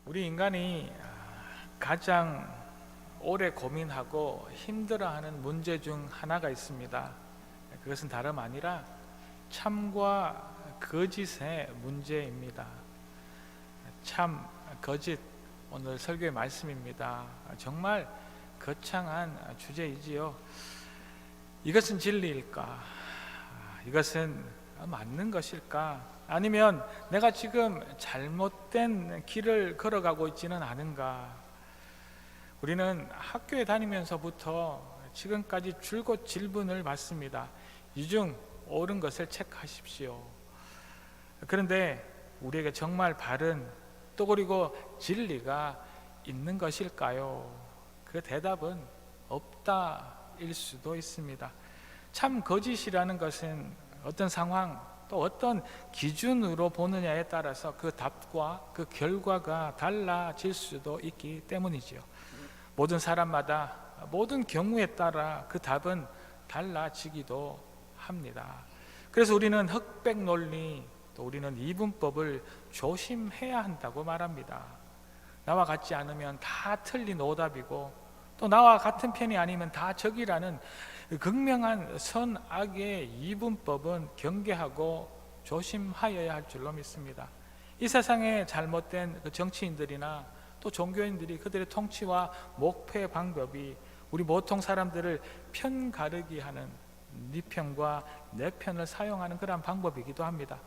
우리 인간이 가장 오래 고민하고 힘들어하는 문제 중 하나가 있습니다. 그것은 다름 아니라 참과 거짓의 문제입니다. 참, 거짓, 오늘 설교의 말씀입니다. 정말 거창한 주제이지요. 이것은 진리일까? 이것은 맞는 것일까? 아니면 내가 지금 잘못된 길을 걸어가고 있지는 않은가? 우리는 학교에 다니면서부터 지금까지 줄곧 질문을 받습니다. 이 중 옳은 것을 체크하십시오. 그런데 우리에게 정말 바른 또 그리고 진리가 있는 것일까요? 그 대답은 없다일 수도 있습니다. 참 거짓이라는 것은 어떤 상황 또 어떤 기준으로 보느냐에 따라서 그 답과 그 결과가 달라질 수도 있기 때문이지요. 모든 사람마다 모든 경우에 따라 그 답은 달라지기도 합니다. 그래서 우리는 흑백 논리 또 우리는 이분법을 조심해야 한다고 말합니다. 나와 같지 않으면 다 틀린 오답이고 또 나와 같은 편이 아니면 다 적이라는 극명한 선악의 이분법은 경계하고 조심하여야 할 줄로 믿습니다. 이 세상에 잘못된 정치인들이나 또 종교인들이 그들의 통치와 목표의 방법이 우리 보통 사람들을 편가르기 하는 네 편과 내 편을 사용하는 그러한 방법이기도 합니다.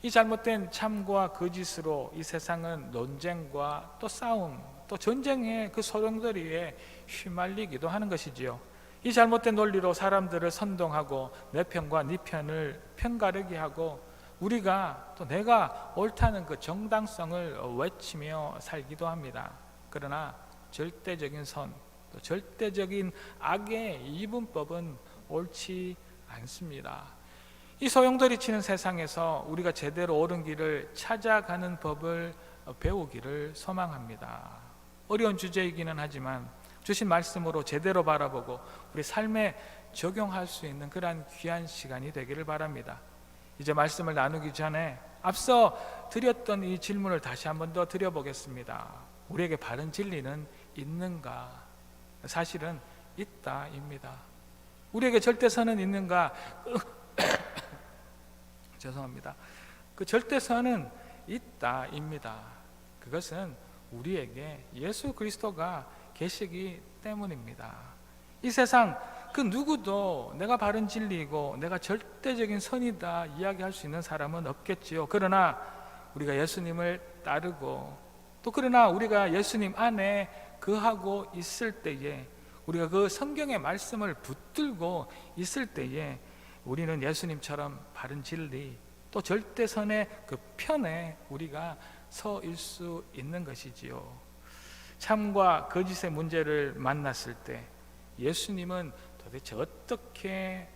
이 잘못된 참과 거짓으로 이 세상은 논쟁과 또 싸움 또 전쟁의 그 소용돌이에 휘말리기도 하는 것이지요. 이 잘못된 논리로 사람들을 선동하고 내 편과 네 편을 편가르게 하고 우리가 또 내가 옳다는 그 정당성을 외치며 살기도 합니다. 그러나 절대적인 선, 또 절대적인 악의 이분법은 옳지 않습니다. 이 소용돌이 치는 세상에서 우리가 제대로 옳은 길을 찾아가는 법을 배우기를 소망합니다. 어려운 주제이기는 하지만 주신 말씀으로 제대로 바라보고 우리 삶에 적용할 수 있는 그러한 귀한 시간이 되기를 바랍니다. 이제 말씀을 나누기 전에 앞서 드렸던 이 질문을 다시 한 번 더 드려보겠습니다. 우리에게 바른 진리는 있는가? 사실은 있다입니다. 우리에게 절대선은 있는가? 죄송합니다. 그 절대선은 있다입니다. 그것은 우리에게 예수 그리스도가 계시기 때문입니다. 이 세상 그 누구도 내가 바른 진리이고 내가 절대적인 선이다 이야기할 수 있는 사람은 없겠지요. 그러나 우리가 예수님을 따르고 또 그러나 우리가 예수님 안에 거하고 있을 때에 우리가 그 성경의 말씀을 붙들고 있을 때에 우리는 예수님처럼 바른 진리 또 절대선의 그 편에 우리가 서일 수 있는 것이지요. 참과 거짓의 문제를 만났을 때 예수님은 도대체 어떻게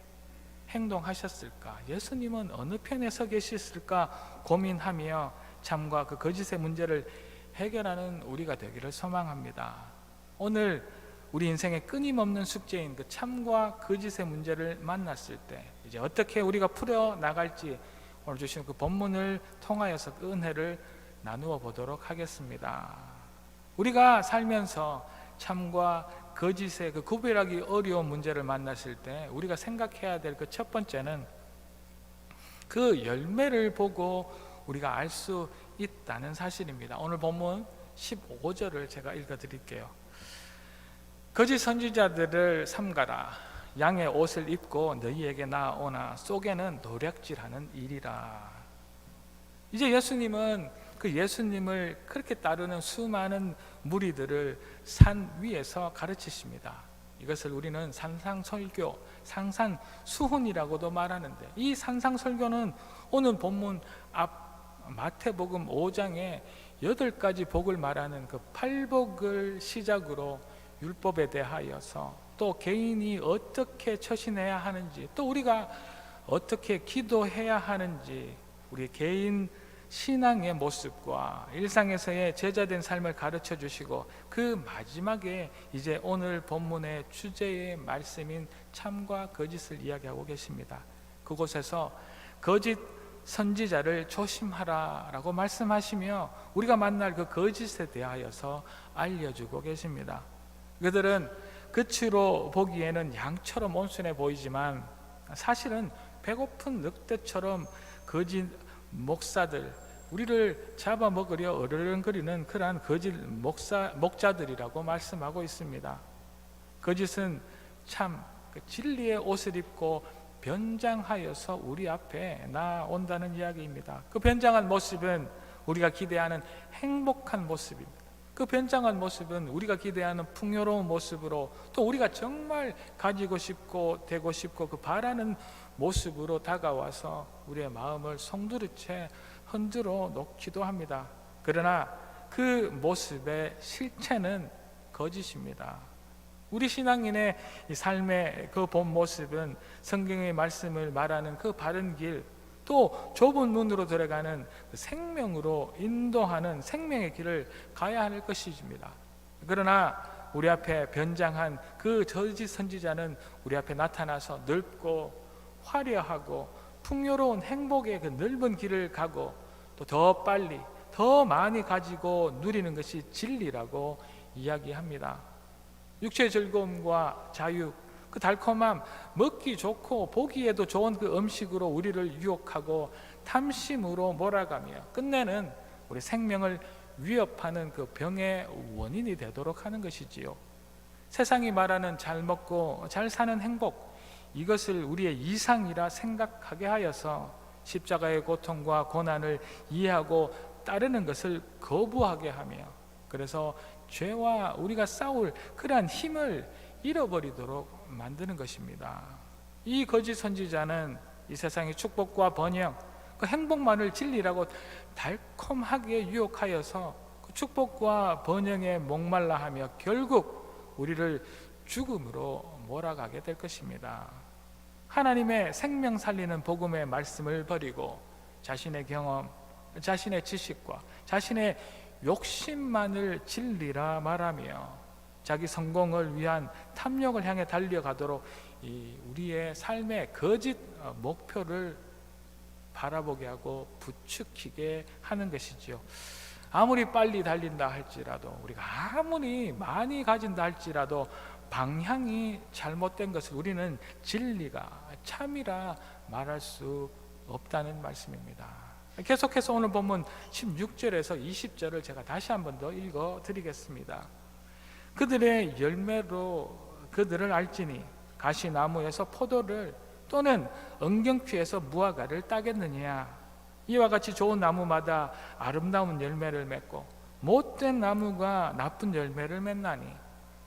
행동하셨을까? 예수님은 어느 편에 서 계셨을까? 고민하며 참과 그 거짓의 문제를 해결하는 우리가 되기를 소망합니다. 오늘 우리 인생의 끊임없는 숙제인 그 참과 거짓의 문제를 만났을 때 이제 어떻게 우리가 풀어나갈지 오늘 주신 그 본문을 통하여서 그 은혜를 나누어 보도록 하겠습니다. 우리가 살면서 참과 거짓의 그 구별하기 어려운 문제를 만났을 때 우리가 생각해야 될 그 첫 번째는 그 열매를 보고 우리가 알 수 있다는 사실입니다. 오늘 본문 15절을 제가 읽어드릴게요. 거짓 선지자들을 삼가라. 양의 옷을 입고 너희에게 나오나 속에는 노략질하는 일이라. 이제 예수님은 그 예수님을 그렇게 따르는 수많은 무리들을 산 위에서 가르치십니다. 이것을 우리는 산상설교, 산상수훈이라고도 말하는데 이 산상설교는 오늘 본문 앞 마태복음 5장에 8가지 복을 말하는 그 팔복을 시작으로 율법에 대하여서 또 개인이 어떻게 처신해야 하는지 또 우리가 어떻게 기도해야 하는지 우리 개인 신앙의 모습과 일상에서의 제자된 삶을 가르쳐 주시고 그 마지막에 이제 오늘 본문의 주제의 말씀인 참과 거짓을 이야기하고 계십니다. 그곳에서 거짓 선지자를 조심하라라고 말씀하시며 우리가 만날 그 거짓에 대하여서 알려주고 계십니다. 그들은 겉으로 보기에는 양처럼 온순해 보이지만 사실은 배고픈 늑대처럼 거짓 목사들, 우리를 잡아먹으려 어르렁거리는 그러한 거짓 목자들이라고 말씀하고 있습니다. 거짓은 참 진리의 옷을 입고 변장하여서 우리 앞에 나온다는 이야기입니다. 그 변장한 모습은 우리가 기대하는 행복한 모습입니다. 그 변장한 모습은 우리가 기대하는 풍요로운 모습으로, 또 우리가 정말 가지고 싶고 되고 싶고 그 바라는 모습으로 다가와서 우리의 마음을 송두리째 흔들어 놓기도 합니다. 그러나 그 모습의 실체는 거짓입니다. 우리 신앙인의 이 삶의 그 본 모습은 성경의 말씀을 말하는 그 바른 길, 또 좁은 문으로 들어가는 그 생명으로 인도하는 생명의 길을 가야 할 것입니다. 그러나 우리 앞에 변장한 그 거짓 선지자는 우리 앞에 나타나서 넓고 화려하고 풍요로운 행복의 그 넓은 길을 가고 또 더 빨리 더 많이 가지고 누리는 것이 진리라고 이야기합니다. 육체의 즐거움과 자유, 그 달콤함, 먹기 좋고 보기에도 좋은 그 음식으로 우리를 유혹하고 탐심으로 몰아가며 끝내는 우리 생명을 위협하는 그 병의 원인이 되도록 하는 것이지요. 세상이 말하는 잘 먹고 잘 사는 행복, 이것을 우리의 이상이라 생각하게 하여서 십자가의 고통과 고난을 이해하고 따르는 것을 거부하게 하며, 그래서 죄와 우리가 싸울 그러한 힘을 잃어버리도록 만드는 것입니다. 이 거짓 선지자는 이 세상의 축복과 번영, 그 행복만을 진리라고 달콤하게 유혹하여서 그 축복과 번영에 목말라하며 결국 우리를 죽음으로 몰아가게 될 것입니다. 하나님의 생명 살리는 복음의 말씀을 버리고 자신의 경험, 자신의 지식과 자신의 욕심만을 진리라 말하며 자기 성공을 위한 탐욕을 향해 달려가도록 우리의 삶의 거짓 목표를 바라보게 하고 부추기게 하는 것이지요. 아무리 빨리 달린다 할지라도, 우리가 아무리 많이 가진다 할지라도 방향이 잘못된 것을 우리는 진리가 참이라 말할 수 없다는 말씀입니다. 계속해서 오늘 본문 16절에서 20절을 제가 다시 한 번 더 읽어 드리겠습니다. 그들의 열매로 그들을 알지니 가시나무에서 포도를 또는 은경추에서 무화과를 따겠느냐. 이와 같이 좋은 나무마다 아름다운 열매를 맺고 못된 나무가 나쁜 열매를 맺나니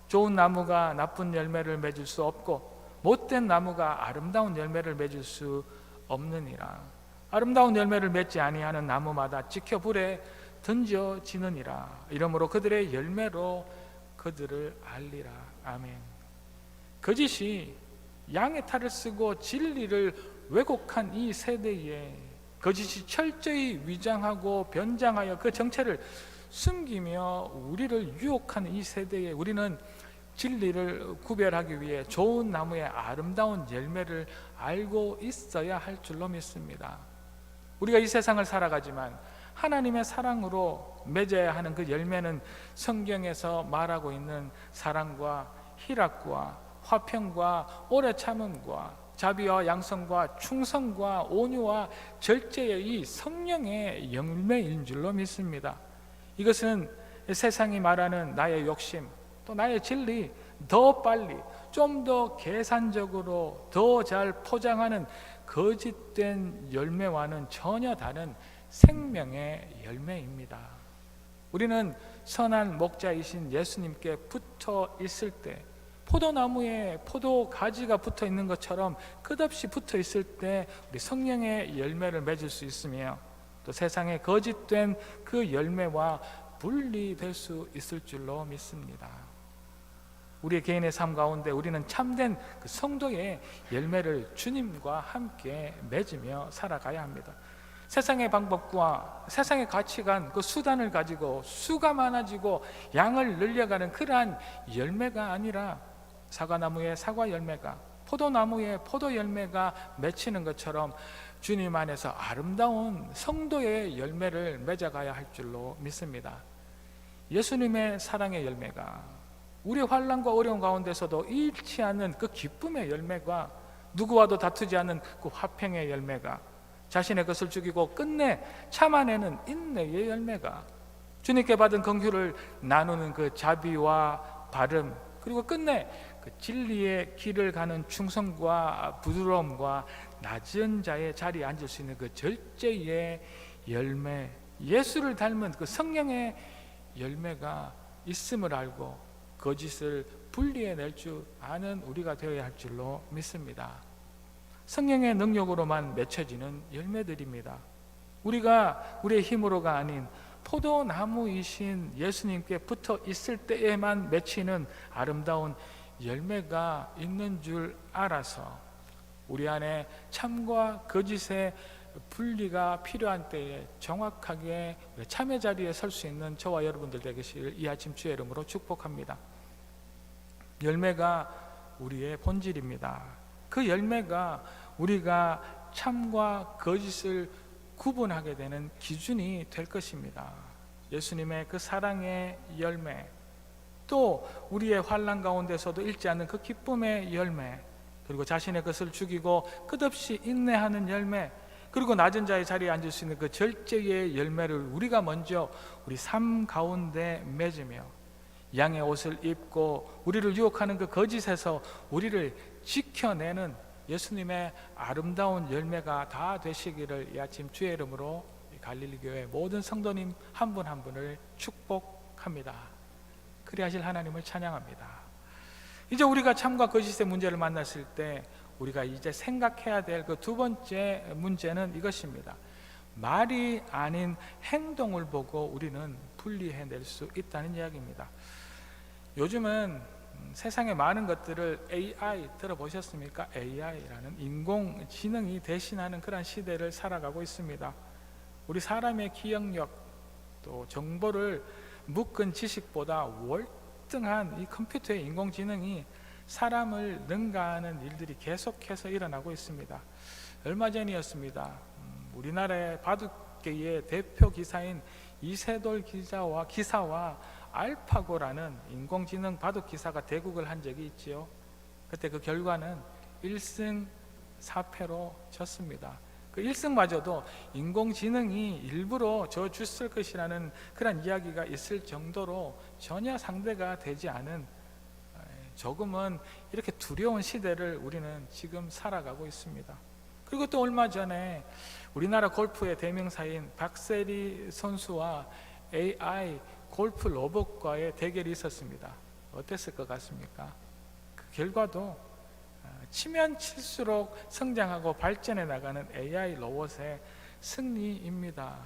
좋은 나무가 나쁜 열매를 맺을 수 없고 못된 나무가 아름다운 열매를 맺을 수 없느니라. 아름다운 열매를 맺지 아니하는 나무마다 찍혀 불에 던져지느니라. 이러므로 그들의 열매로 그들을 알리라. 아멘. 거짓이 양의 탈을 쓰고 진리를 왜곡한 이 세대에, 거짓이 철저히 위장하고 변장하여 그 정체를 숨기며 우리를 유혹하는 이 세대에 우리는 진리를 구별하기 위해 좋은 나무의 아름다운 열매를 알고 있어야 할 줄로 믿습니다. 우리가 이 세상을 살아가지만 하나님의 사랑으로 맺어야 하는 그 열매는 성경에서 말하고 있는 사랑과 희락과 화평과 오래 참음과 자비와 양성과 충성과 온유와 절제의 이 성령의 열매인 줄로 믿습니다. 이것은 세상이 말하는 나의 욕심, 또 나의 진리, 더 빨리 좀 더 계산적으로 더 잘 포장하는 거짓된 열매와는 전혀 다른 생명의 열매입니다. 우리는 선한 목자이신 예수님께 붙어 있을 때, 포도나무에 포도 가지가 붙어 있는 것처럼 끝없이 붙어 있을 때 우리 성령의 열매를 맺을 수 있으며, 또 세상의 거짓된 그 열매와 분리될 수 있을 줄로 믿습니다. 우리의 개인의 삶 가운데 우리는 참된 그 성도의 열매를 주님과 함께 맺으며 살아가야 합니다. 세상의 방법과 세상의 가치관, 그 수단을 가지고 수가 많아지고 양을 늘려가는 그러한 열매가 아니라 사과나무에 사과 열매가, 포도나무에 포도 열매가 맺히는 것처럼 주님 안에서 아름다운 성도의 열매를 맺어가야 할 줄로 믿습니다. 예수님의 사랑의 열매가 우리 환난과 어려운 가운데서도 잃지 않는 그 기쁨의 열매가, 누구와도 다투지 않는 그 화평의 열매가, 자신의 것을 죽이고 끝내 참아내는 인내의 열매가, 주님께 받은 긍휼을 나누는 그 자비와 바름, 그리고 끝내 그 진리의 길을 가는 충성과 부드러움과 낮은 자의 자리에 앉을 수 있는 그 절제의 열매, 예수를 닮은 그 성령의 열매가 있음을 알고 거짓을 분리해낼 줄 아는 우리가 되어야 할 줄로 믿습니다. 성령의 능력으로만 맺혀지는 열매들입니다. 우리가 우리의 힘으로가 아닌 포도나무이신 예수님께 붙어 있을 때에만 맺히는 아름다운 열매가 있는 줄 알아서 우리 안에 참과 거짓의 분리가 필요한 때에 정확하게 참의 자리에 설 수 있는 저와 여러분들 되시길 이 아침 주의 이름으로 축복합니다. 열매가 우리의 본질입니다. 그 열매가 우리가 참과 거짓을 구분하게 되는 기준이 될 것입니다. 예수님의 그 사랑의 열매, 또 우리의 환난 가운데서도 잃지 않는 그 기쁨의 열매, 그리고 자신의 것을 죽이고 끝없이 인내하는 열매, 그리고 낮은 자의 자리에 앉을 수 있는 그 절제의 열매를 우리가 먼저 우리 삶 가운데 맺으며 양의 옷을 입고 우리를 유혹하는 그 거짓에서 우리를 지켜내는 예수님의 아름다운 열매가 다 되시기를 이 아침 주의 이름으로 갈릴리 교회 모든 성도님 한 분 한 분을 축복합니다. 그리하실 하나님을 찬양합니다. 이제 우리가 참과 거짓의 문제를 만났을 때 우리가 이제 생각해야 될 그 두 번째 문제는 이것입니다. 말이 아닌 행동을 보고 우리는 분리해낼 수 있다는 이야기입니다. 요즘은 세상의 많은 것들을 AI 들어보셨습니까? AI라는 인공지능이 대신하는 그런 시대를 살아가고 있습니다. 우리 사람의 기억력, 또 정보를 묶은 지식보다 월등한 이 컴퓨터의 인공지능이 사람을 능가하는 일들이 계속해서 일어나고 있습니다. 얼마 전이었습니다. 우리나라의 바둑계의 대표 기사인 이세돌 기사와 알파고라는 인공지능 바둑 기사가 대국을 한 적이 있지요. 그때 그 결과는 1승 4패로 졌습니다. 그 1승마저도 인공지능이 일부러 졌을 것이라는 그런 이야기가 있을 정도로 전혀 상대가 되지 않은, 조금은 이렇게 두려운 시대를 우리는 지금 살아가고 있습니다. 그리고 또 얼마 전에 우리나라 골프의 대명사인 박세리 선수와 AI 골프 로봇과의 대결이 있었습니다. 어땠을 것 같습니까? 그 결과도 치면 칠수록 성장하고 발전해 나가는 AI 로봇의 승리입니다.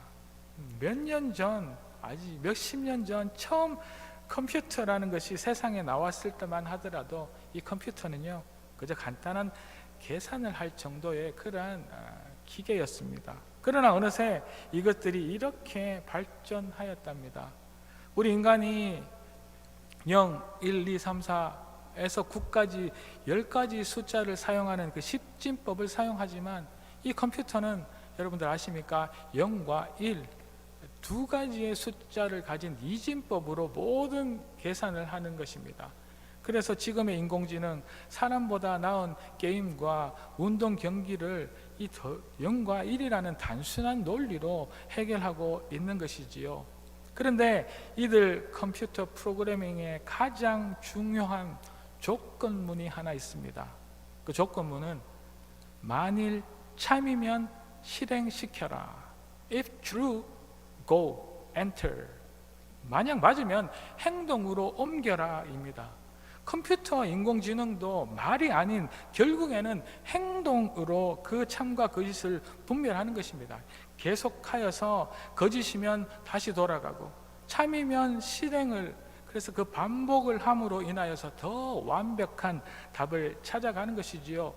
몇 년 전, 아직 몇십 년 전 처음 컴퓨터라는 것이 세상에 나왔을 때만 하더라도 이 컴퓨터는요, 그저 간단한 계산을 할 정도의 그러한 기계였습니다. 그러나 어느새 이것들이 이렇게 발전하였답니다. 우리 인간이 0, 1, 2, 3, 4에서 9까지 10가지 숫자를 사용하는 그 십진법을 사용하지만 이 컴퓨터는 여러분들 아십니까? 0과 1, 두 가지의 숫자를 가진 이진법으로 모든 계산을 하는 것입니다. 그래서 지금의 인공지능, 사람보다 나은 게임과 운동 경기를 이 0과 1이라는 단순한 논리로 해결하고 있는 것이지요. 그런데 이들 컴퓨터 프로그래밍의 가장 중요한 조건문이 하나 있습니다. 그 조건문은 만일 참이면 실행시켜라. If true, go, enter. 만약 맞으면 행동으로 옮겨라 입니다. 컴퓨터 인공지능도 말이 아닌 결국에는 행동으로 그 참과 거짓을 분별하는 것입니다. 계속하여서 거짓이면 다시 돌아가고 참이면 실행을, 그래서 그 반복을 함으로 인하여서 더 완벽한 답을 찾아가는 것이지요.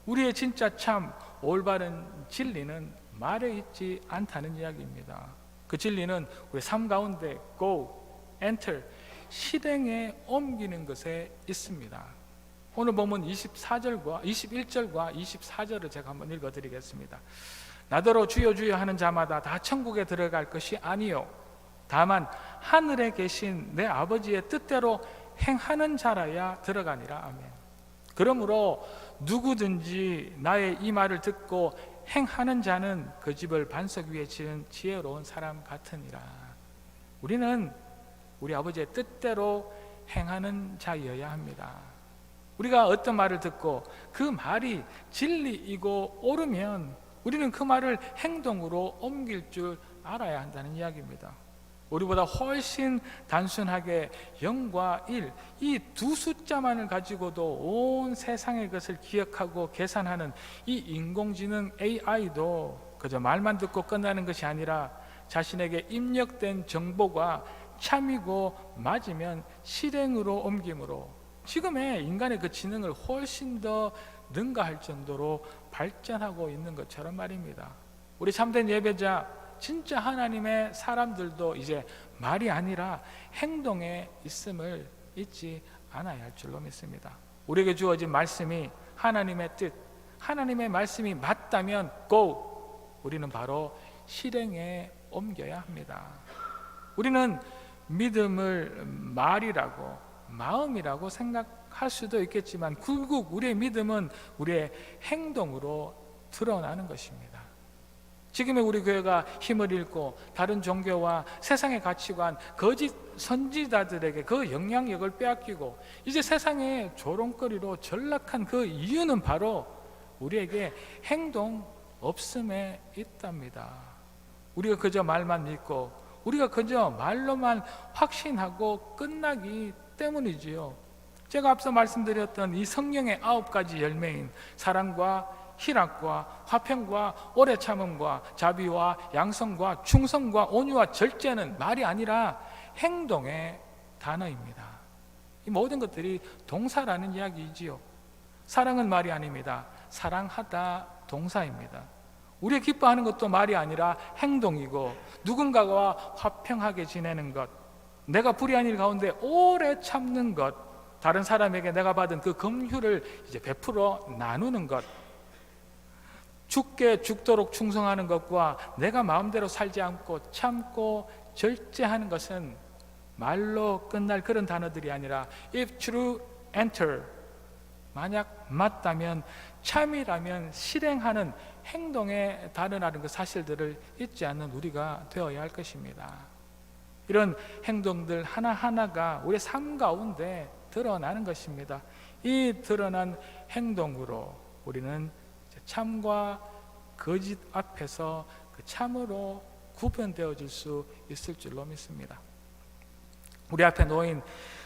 우리의 진짜 참, 올바른 진리는 말에 있지 않다는 이야기입니다. 그 진리는 우리 삶 가운데 go, enter, 실행에 옮기는 것에 있습니다. 오늘 보면 24절과 21절과 24절을 제가 한번 읽어드리겠습니다. 나더러 주여 주여 하는 자마다 다 천국에 들어갈 것이 아니요 다만 하늘에 계신 내 아버지의 뜻대로 행하는 자라야 들어가니라. 아멘. 그러므로 누구든지 나의 이 말을 듣고 행하는 자는 그 집을 반석 위에 지은 지혜로운 사람 같으니라. 우리는 우리 아버지의 뜻대로 행하는 자여야 합니다. 우리가 어떤 말을 듣고 그 말이 진리이고 옳으면 우리는 그 말을 행동으로 옮길 줄 알아야 한다는 이야기입니다. 우리보다 훨씬 단순하게 0과 1, 이 두 숫자만을 가지고도 온 세상의 것을 기억하고 계산하는 이 인공지능 AI도 그저 말만 듣고 끝나는 것이 아니라 자신에게 입력된 정보가 참이고 맞으면 실행으로 옮김으로 지금의 인간의 그 지능을 훨씬 더 능가할 정도로 발전하고 있는 것처럼 말입니다. 우리 참된 예배자, 진짜 하나님의 사람들도 이제 말이 아니라 행동에 있음을 잊지 않아야 할 줄로 믿습니다. 우리에게 주어진 말씀이 하나님의 뜻, 하나님의 말씀이 맞다면 go! 우리는 바로 실행에 옮겨야 합니다. 우리는 믿음을 말이라고 마음이라고 생각할 수도 있겠지만 결국 우리의 믿음은 우리의 행동으로 드러나는 것입니다. 지금의 우리 교회가 힘을 잃고 다른 종교와 세상의 가치관, 거짓 선지자들에게 그 영향력을 빼앗기고 이제 세상의 조롱거리로 전락한 그 이유는 바로 우리에게 행동 없음에 있답니다. 우리가 그저 말만 믿고 우리가 그저 말로만 확신하고 끝나기 때문이지요. 제가 앞서 말씀드렸던 이 성령의 9가지 열매인 사랑과 희락과 화평과 오래 참음과 자비와 양성과 충성과 온유와 절제는 말이 아니라 행동의 단어입니다. 이 모든 것들이 동사라는 이야기이지요. 사랑은 말이 아닙니다. 사랑하다 동사입니다. 우리가 기뻐하는 것도 말이 아니라 행동이고 누군가와 화평하게 지내는 것, 내가 불의한 일 가운데 오래 참는 것, 다른 사람에게 내가 받은 그 긍휼을 이제 베풀어 나누는 것, 죽게 죽도록 충성하는 것과 내가 마음대로 살지 않고 참고 절제하는 것은 말로 끝날 그런 단어들이 아니라 if true, enter, 만약 맞다면 참이라면 실행하는 행동의 단어라는 그 사실들을 잊지 않는 우리가 되어야 할 것입니다. 이런 행동들 하나하나가 우리의 삶 가운데 드러나는 것입니다. 이 드러난 행동으로 우리는 참과 거짓 앞에서 그 참으로 구분되어질 수 있을 줄로 믿습니다. 우리 앞에 놓인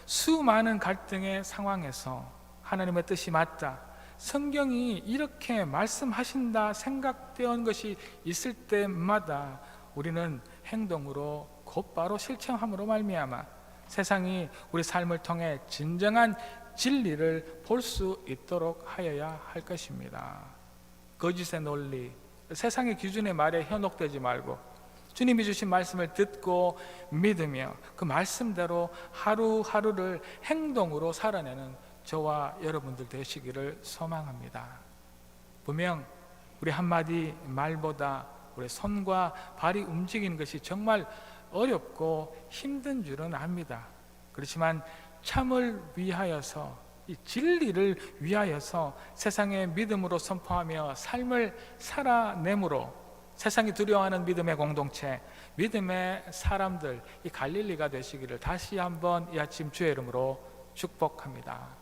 수많은 갈등의 상황에서 하나님의 뜻이 맞다, 성경이 이렇게 말씀하신다 생각되는 것이 있을 때마다 우리는 행동으로 곧바로 실천함으로 말미암아 세상이 우리 삶을 통해 진정한 진리를 볼 수 있도록 하여야 할 것입니다. 거짓의 논리, 세상의 기준의 말에 현혹되지 말고 주님이 주신 말씀을 듣고 믿으며 그 말씀대로 하루하루를 행동으로 살아내는 저와 여러분들 되시기를 소망합니다. 분명 우리 한마디 말보다 우리 손과 발이 움직이는 것이 정말 어렵고 힘든 줄은 압니다. 그렇지만 참을 위하여서, 이 진리를 위하여서 세상의 믿음으로 선포하며 삶을 살아내므로 세상이 두려워하는 믿음의 공동체, 믿음의 사람들, 이 갈릴리가 되시기를 다시 한번 이 아침 주의 이름으로 축복합니다.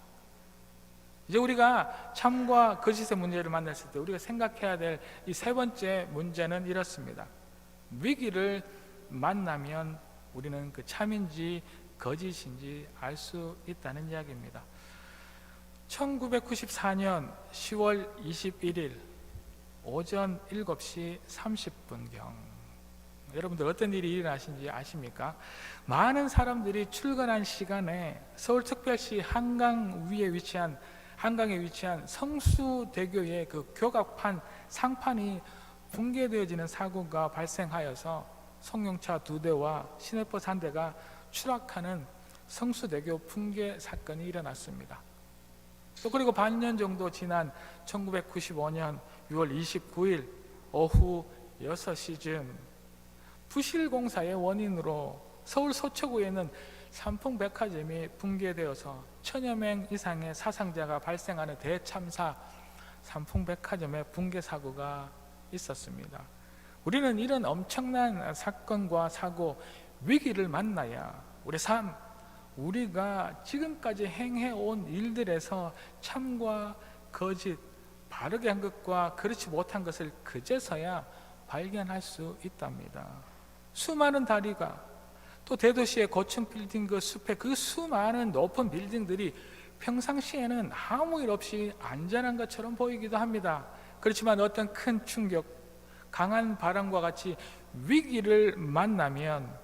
이제 우리가 참과 거짓의 문제를 만났을 때 우리가 생각해야 될 이 세 번째 문제는 이렇습니다. 위기를 만나면 우리는 그 참인지 거짓인지 알 수 있다는 이야기입니다. 1994년 10월 21일 오전 7시 30분경 여러분들 어떤 일이 일어나신지 아십니까? 많은 사람들이 출근한 시간에 서울특별시 한강에 위치한 성수대교의 그 교각판 상판이 붕괴되어지는 사고가 발생하여서 승용차 2대와 시내버스 1대가 추락하는 성수대교 붕괴 사건이 일어났습니다. 또 그리고 반년 정도 지난 1995년 6월 29일 오후 6시쯤 부실공사의 원인으로 서울 서초구에 있는 삼풍백화점이 붕괴되어서 1000여 명 이상의 사상자가 발생하는 대참사 삼풍백화점의 붕괴 사고가 있었습니다. 우리는 이런 엄청난 사건과 사고, 위기를 만나야 우리 삶, 우리가 지금까지 행해온 일들에서 참과 거짓, 바르게 한 것과 그렇지 못한 것을 그제서야 발견할 수 있답니다. 수많은 다리가, 또 대도시의 고층 빌딩 그 숲에 그 수많은 높은 빌딩들이 평상시에는 아무 일 없이 안전한 것처럼 보이기도 합니다. 그렇지만 어떤 큰 충격, 강한 바람과 같이 위기를 만나면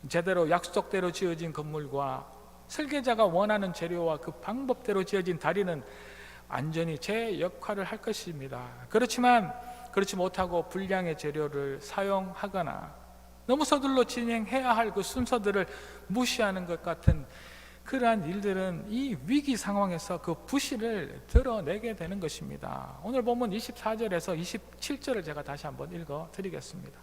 제대로 약속대로 지어진 건물과 설계자가 원하는 재료와 그 방법대로 지어진 다리는 안전히 제 역할을 할 것입니다. 그렇지만 그렇지 못하고 불량의 재료를 사용하거나 너무 서둘러 진행해야 할 그 순서들을 무시하는 것 같은 그러한 일들은 이 위기 상황에서 그 부실을 드러내게 되는 것입니다. 오늘 본문 24절에서 27절을 제가 다시 한번 읽어 드리겠습니다.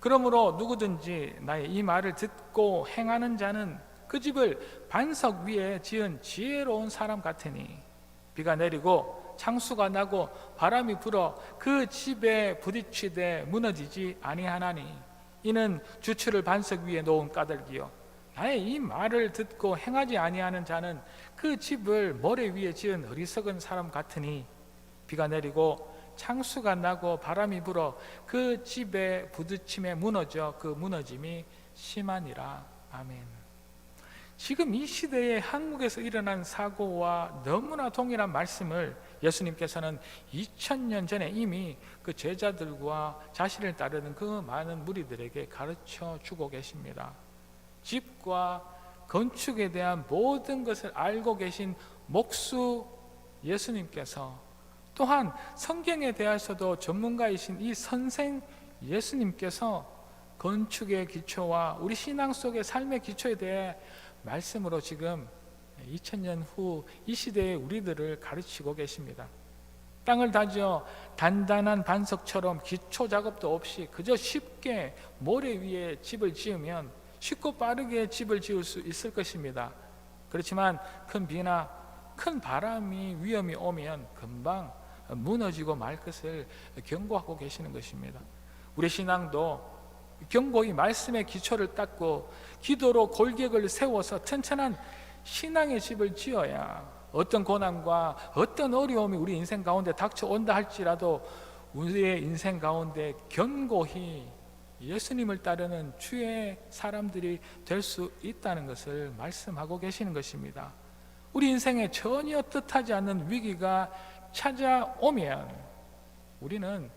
그러므로 누구든지 나의 이 말을 듣고 행하는 자는 그 집을 반석 위에 지은 지혜로운 사람 같으니 비가 내리고 창수가 나고 바람이 불어 그 집에 부딪히되 무너지지 아니하나니 이는 주추를 반석 위에 놓은 까닭이요 나의 이 말을 듣고 행하지 아니하는 자는 그 집을 모래 위에 지은 어리석은 사람 같으니 비가 내리고 창수가 나고 바람이 불어 그 집에 부딪힘에 무너져 그 무너짐이 심하니라. 아멘. 지금 이 시대에 한국에서 일어난 사고와 너무나 동일한 말씀을 예수님께서는 2000년 전에 이미 그 제자들과 자신을 따르는 그 많은 무리들에게 가르쳐 주고 계십니다. 집과 건축에 대한 모든 것을 알고 계신 목수 예수님께서, 또한 성경에 대해서도 전문가이신 이 선생 예수님께서 건축의 기초와 우리 신앙 속의 삶의 기초에 대해 말씀으로 지금 2000년 후 이 시대의 우리들을 가르치고 계십니다. 땅을 다져 단단한 반석처럼 기초 작업도 없이 그저 쉽게 모래 위에 집을 지으면 쉽고 빠르게 집을 지을 수 있을 것입니다. 그렇지만 큰 비나 큰 바람이 위험이 오면 금방 무너지고 말 것을 경고하고 계시는 것입니다. 우리 신앙도 경고의 말씀의 기초를 닦고 기도로 골격을 세워서 튼튼한 신앙의 집을 지어야 어떤 고난과 어떤 어려움이 우리 인생 가운데 닥쳐온다 할지라도 우리의 인생 가운데 견고히 예수님을 따르는 주의 사람들이 될 수 있다는 것을 말씀하고 계시는 것입니다. 우리 인생에 전혀 뜻하지 않는 위기가 찾아오면 우리는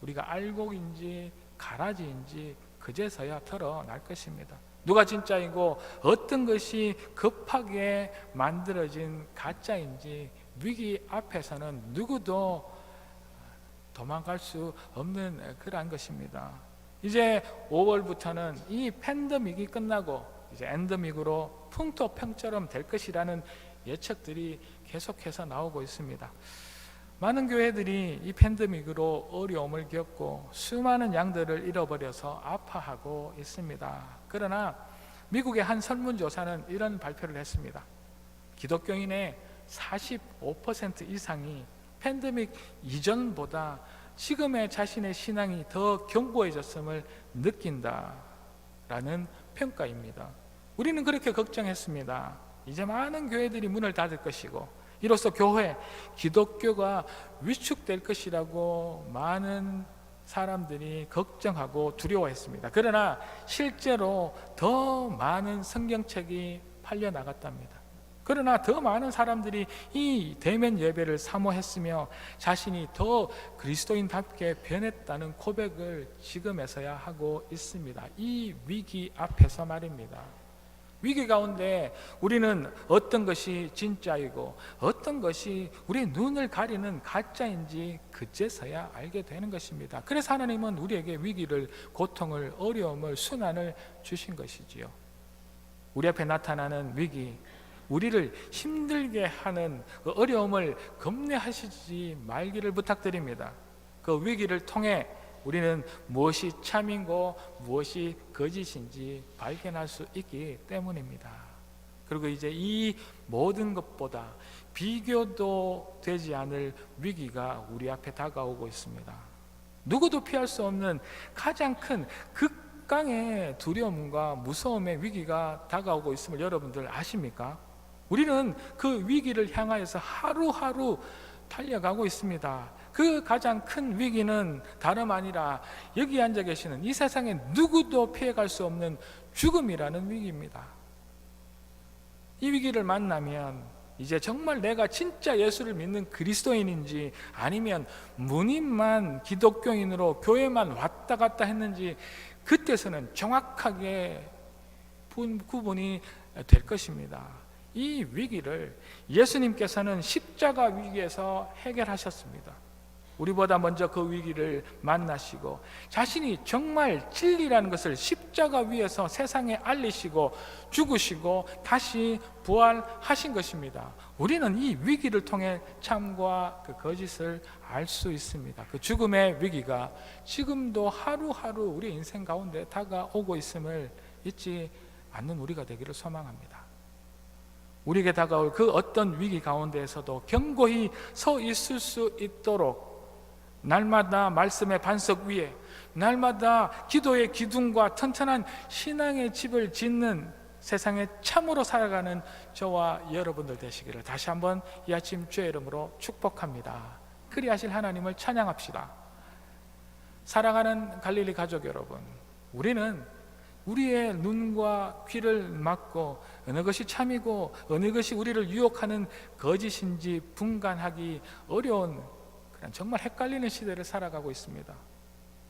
우리가 알곡인지 가라지인지 그제서야 드러날 것입니다. 누가 진짜이고 어떤 것이 급하게 만들어진 가짜인지 위기 앞에서는 누구도 도망갈 수 없는 그러한 것입니다. 이제 5월부터는 이 팬데믹이 끝나고 이제 엔데믹으로 풍토병처럼 될 것이라는 예측들이 계속해서 나오고 있습니다. 많은 교회들이 이 팬데믹으로 어려움을 겪고 수많은 양들을 잃어버려서 아파하고 있습니다. 그러나 미국의 한 설문조사는 이런 발표를 했습니다. 기독교인의 45% 이상이 팬데믹 이전보다 지금의 자신의 신앙이 더 견고해졌음을 느낀다라는 평가입니다. 우리는 그렇게 걱정했습니다. 이제 많은 교회들이 문을 닫을 것이고 이로써 교회, 기독교가 위축될 것이라고 많은 사람들이 걱정하고 두려워했습니다. 그러나 실제로 더 많은 성경책이 팔려나갔답니다. 그러나 더 많은 사람들이 이 대면 예배를 사모했으며 자신이 더 그리스도인답게 변했다는 고백을 지금에서야 하고 있습니다. 이 위기 앞에서 말입니다. 위기 가운데 우리는 어떤 것이 진짜이고 어떤 것이 우리의 눈을 가리는 가짜인지 그제서야 알게 되는 것입니다. 그래서 하나님은 우리에게 위기를, 고통을, 어려움을, 순환을 주신 것이지요. 우리 앞에 나타나는 위기, 우리를 힘들게 하는 그 어려움을 겁내하시지 말기를 부탁드립니다. 그 위기를 통해 우리는 무엇이 참이고 무엇이 거짓인지 발견할 수 있기 때문입니다. 그리고 이제 이 모든 것보다 비교도 되지 않을 위기가 우리 앞에 다가오고 있습니다. 누구도 피할 수 없는 가장 큰 극강의 두려움과 무서움의 위기가 다가오고 있음을 여러분들 아십니까? 우리는 그 위기를 향하여서 하루하루 달려가고 있습니다. 그 가장 큰 위기는 다름 아니라 여기 앉아 계시는 이 세상에 누구도 피해갈 수 없는 죽음이라는 위기입니다. 이 위기를 만나면 이제 정말 내가 진짜 예수를 믿는 그리스도인인지 아니면 문인만 기독교인으로 교회만 왔다 갔다 했는지 그때서는 정확하게 구분이 될 것입니다. 이 위기를 예수님께서는 십자가 위기에서 해결하셨습니다. 우리보다 먼저 그 위기를 만나시고 자신이 정말 진리라는 것을 십자가 위에서 세상에 알리시고 죽으시고 다시 부활하신 것입니다. 우리는 이 위기를 통해 참과 그 거짓을 알 수 있습니다. 그 죽음의 위기가 지금도 하루하루 우리 인생 가운데 다가오고 있음을 잊지 않는 우리가 되기를 소망합니다. 우리에게 다가올 그 어떤 위기 가운데에서도 견고히 서 있을 수 있도록 날마다 말씀의 반석 위에 날마다 기도의 기둥과 튼튼한 신앙의 집을 짓는 세상에 참으로 살아가는 저와 여러분들 되시기를 다시 한번 이 아침 주의 이름으로 축복합니다. 그리하실 하나님을 찬양합시다. 사랑하는 갈릴리 가족 여러분, 우리는 우리의 눈과 귀를 막고 어느 것이 참이고 어느 것이 우리를 유혹하는 거짓인지 분간하기 어려운 그런 정말 헷갈리는 시대를 살아가고 있습니다.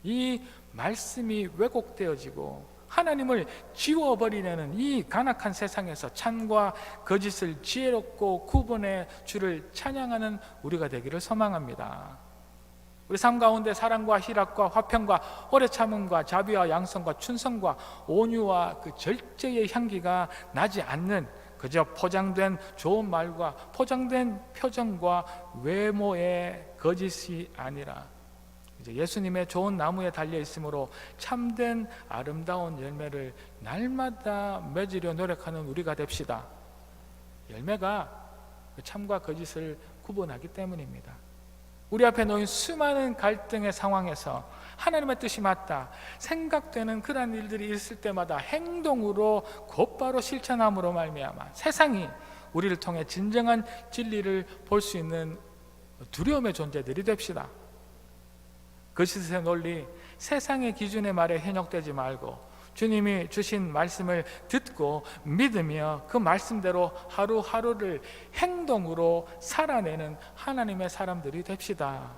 이 말씀이 왜곡되어지고 하나님을 지워버리려는 이 간악한 세상에서 참과 거짓을 지혜롭고 구분해 주를 찬양하는 우리가 되기를 소망합니다. 우리 삶 가운데 사랑과 희락과 화평과 오래 참음과 자비와 양성과 춘성과 온유와 그 절제의 향기가 나지 않는 그저 포장된 좋은 말과 포장된 표정과 외모의 거짓이 아니라 이제 예수님의 좋은 나무에 달려 있으므로 참된 아름다운 열매를 날마다 맺으려 노력하는 우리가 됩시다. 열매가 참과 거짓을 구분하기 때문입니다. 우리 앞에 놓인 수많은 갈등의 상황에서 하나님의 뜻이 맞다 생각되는 그런 일들이 있을 때마다 행동으로 곧바로 실천함으로 말미암아 세상이 우리를 통해 진정한 진리를 볼 수 있는 두려움의 존재들이 됩시다. 거짓의 논리, 세상의 기준의 말에 현혹되지 말고 주님이 주신 말씀을 듣고 믿으며 그 말씀대로 하루하루를 행동으로 살아내는 하나님의 사람들이 됩시다.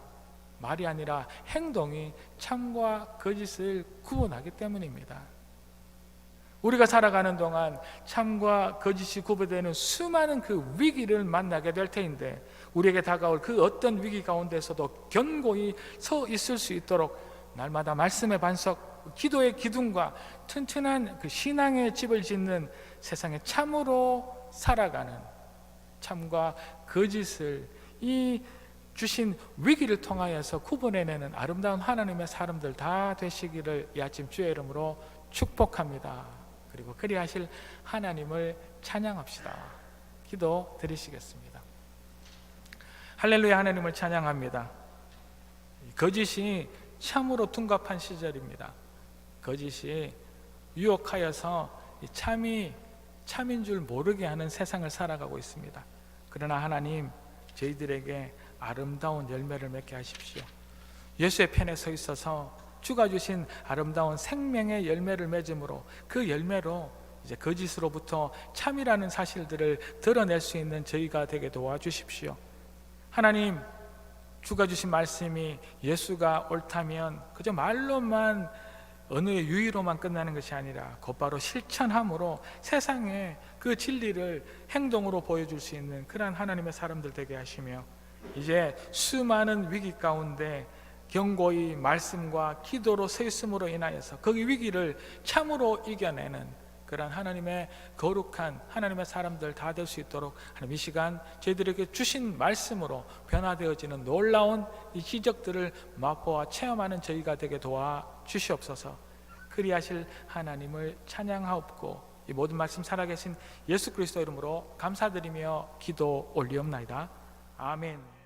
말이 아니라 행동이 참과 거짓을 구분하기 때문입니다. 우리가 살아가는 동안 참과 거짓이 구분되는 수많은 그 위기를 만나게 될 터인데 우리에게 다가올 그 어떤 위기 가운데서도 견고히 서 있을 수 있도록 날마다 말씀의 반석, 기도의 기둥과 튼튼한 그 신앙의 집을 짓는 세상에 참으로 살아가는 참과 거짓을 이 주신 위기를 통하여서 구분해내는 아름다운 하나님의 사람들 다 되시기를 이 아침 주의 이름으로 축복합니다. 그리고 그리하실 하나님을 찬양합시다. 기도 드리시겠습니다. 할렐루야. 하나님을 찬양합니다. 거짓이 참으로 둔갑한 시절입니다. 거짓이 유혹하여서 참인 줄 모르게 하는 세상을 살아가고 있습니다. 그러나 하나님, 저희들에게 아름다운 열매를 맺게 하십시오. 예수의 편에 서 있어서 주가 주신 아름다운 생명의 열매를 맺음으로 그 열매로 이제 거짓으로부터 참이라는 사실들을 드러낼 수 있는 저희가 되게 도와주십시오. 하나님, 주가 주신 말씀이 예수가 옳다면 그저 말로만 언어의 유의로만 끝나는 것이 아니라 곧바로 실천함으로 세상에 그 진리를 행동으로 보여줄 수 있는 그러한 하나님의 사람들 되게 하시며 이제 수많은 위기 가운데 견고히 말씀과 기도로 서 있음으로 인하여서 그 위기를 참으로 이겨내는 그러한 하나님의 거룩한 하나님의 사람들 다 될 수 있도록 하나님 이 시간 저희들에게 주신 말씀으로 변화되어지는 놀라운 이 기적들을 맛보아 체험하는 저희가 되게 도와 주시옵소서. 그리하실 하나님을 찬양하옵고 이 모든 말씀 살아계신 예수 그리스도 이름으로 감사드리며 기도 올리옵나이다. 아멘.